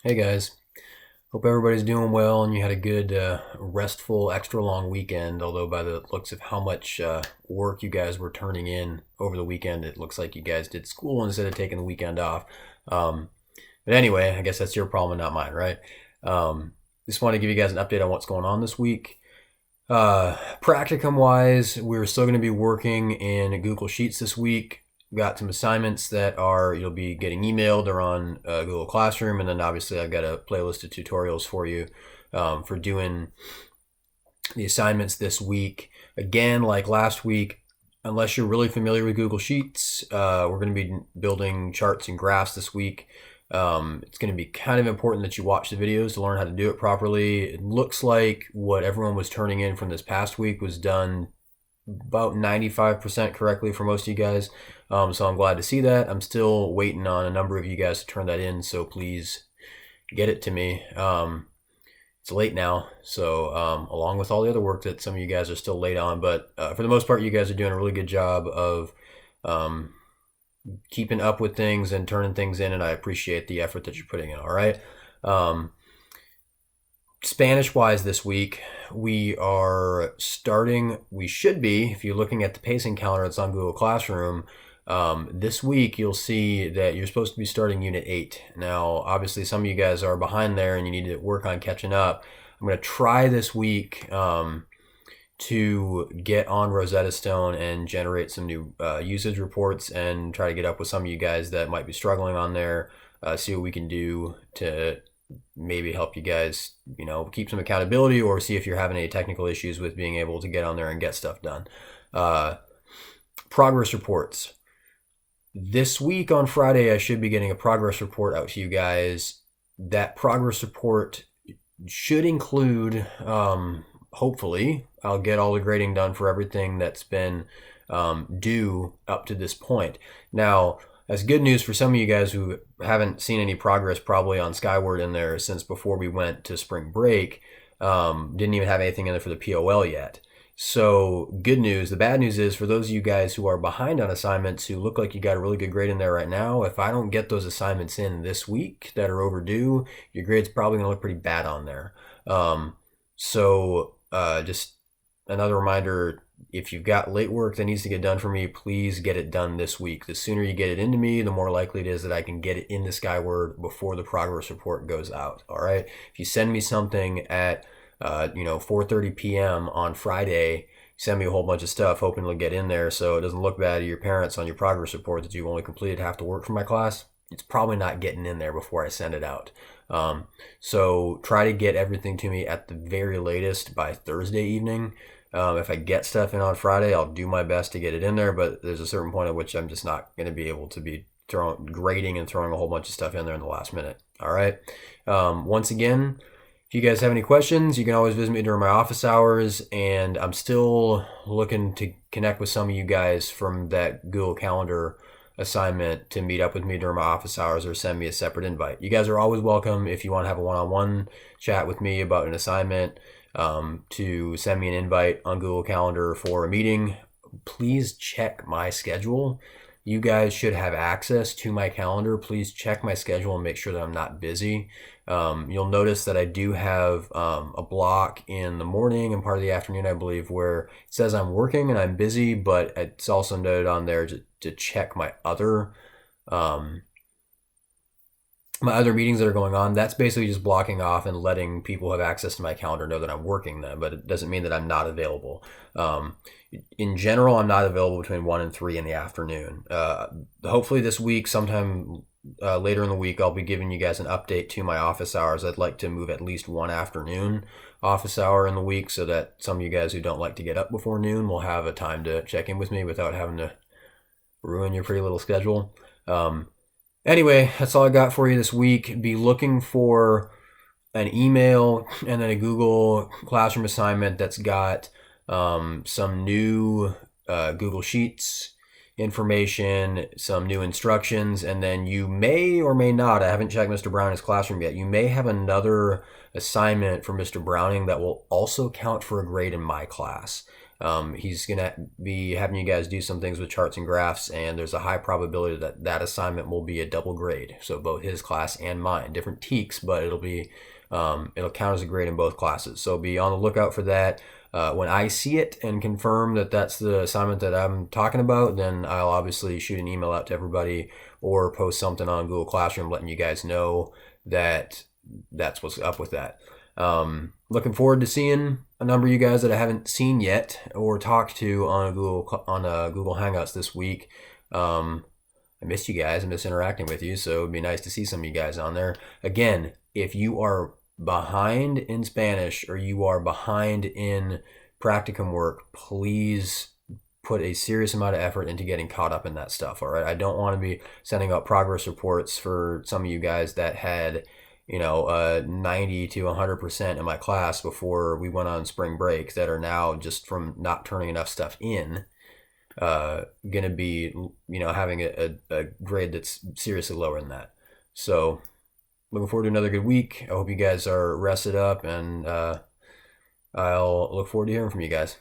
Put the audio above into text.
Hey guys, hope everybody's doing well and you had a good, restful, extra long weekend. Although, by the looks of how much work you guys were turning in over the weekend, it looks like you guys did school instead of taking the weekend off. Um, but anyway, I guess that's your problem and not mine, right? Just want to give you guys an update on what's going on this week. Practicum wise, we're still going to be working in Google Sheets this week. Got some assignments that are you'll be getting emailed or on Google Classroom, and then obviously I've got a playlist of tutorials for you for doing the assignments this week. Again, like last week, unless you're really familiar with Google Sheets, we're going to be building charts and graphs this week. It's going to be kind of important that you watch the videos to learn how to do it properly. It looks like what everyone was turning in from this past week was done about 95% correctly for most of you guys. So I'm glad to see that. I'm still waiting on a number of you guys to turn that in, so please get it to me. It's late now, so along with all the other work that some of you guys are still late on, but for the most part, you guys are doing a really good job of keeping up with things and turning things in, and I appreciate the effort that you're putting in. All right. Spanish wise this week, we should be, if you're looking at the pacing calendar that's on Google Classroom, this week you'll see that you're supposed to be starting Unit 8. Now, obviously some of you guys are behind there and you need to work on catching up. I'm going to try this week to get on Rosetta Stone and generate some new usage reports and try to get up with some of you guys that might be struggling on there, see what we can do to maybe help you guys, keep some accountability, or see if you're having any technical issues with being able to get on there and get stuff done. Progress reports. This week on Friday, I should be getting a progress report out to you guys. That progress report should include, hopefully, I'll get all the grading done for everything that's been due up to this point. Now, that's good news for some of you guys who haven't seen any progress probably on Skyward in there since before we went to spring break. Didn't even have anything in there for the POL yet. So good news. The bad news is for those of you guys who are behind on assignments who look like you got a really good grade in there right now, if I don't get those assignments in this week that are overdue, your grade's probably going to look pretty bad on there. Just another reminder, if you've got late work that needs to get done for me, please get it done this week. The sooner you get it into me, the more likely it is that I can get it into Skyward before the progress report goes out. All right. If you send me something at 4:30 p.m. on Friday, send me a whole bunch of stuff hoping it'll get in there so it doesn't look bad to your parents on your progress report that you've only completed half the work for my class. It's probably not getting in there before I send it out. So try to get everything to me at the very latest by Thursday evening. If I get stuff in on Friday, I'll do my best to get it in there, but there's a certain point at which I'm just not going to be able to be grading and throwing a whole bunch of stuff in there in the last minute. All right. Once again, if you guys have any questions, you can always visit me during my office hours, and I'm still looking to connect with some of you guys from that Google Calendar assignment to meet up with me during my office hours or send me a separate invite. You guys are always welcome if you want to have a one-on-one chat with me about an assignment, to send me an invite on Google Calendar for a meeting. Please check my schedule. You guys should have access to my calendar. Please check my schedule and make sure that I'm not busy. You'll notice that I do have a block in the morning and part of the afternoon, I believe, where it says I'm working and I'm busy, but it's also noted on there to check my other meetings that are going on. That's basically just blocking off and letting people who have access to my calendar know that I'm working them, but it doesn't mean that I'm not available. In general, I'm not available between 1 and 3 in the afternoon. Hopefully this week, sometime later in the week, I'll be giving you guys an update to my office hours. I'd like to move at least one afternoon office hour in the week so that some of you guys who don't like to get up before noon will have a time to check in with me without having to ruin your pretty little schedule. Anyway, that's all I got for you this week. Be looking for an email and then a Google Classroom assignment that's got some new Google Sheets information, some new instructions, and then you may or may not, I haven't checked Mr. Browning's classroom yet, you may have another assignment for Mr. Browning that will also count for a grade in my class. He's going to be having you guys do some things with charts and graphs, and there's a high probability that that assignment will be a double grade. So both his class and mine, different teaks, but it'll count as a grade in both classes. So be on the lookout for that. When I see it and confirm that that's the assignment that I'm talking about, then I'll obviously shoot an email out to everybody or post something on Google Classroom letting you guys know that that's what's up with that. Looking forward to seeing a number of you guys that I haven't seen yet or talked to on Google Hangouts this week. I miss you guys. I miss interacting with you, so it'd be nice to see some of you guys on there. Again, if you are behind in Spanish or you are behind in practicum work, please put a serious amount of effort into getting caught up in that stuff. All right, I don't want to be sending out progress reports for some of you guys that had 90 to 100% in my class before we went on spring break that are now, just from not turning enough stuff in, gonna be having a grade that's seriously lower than that. So looking forward to another good week. I hope you guys are rested up, and I'll look forward to hearing from you guys.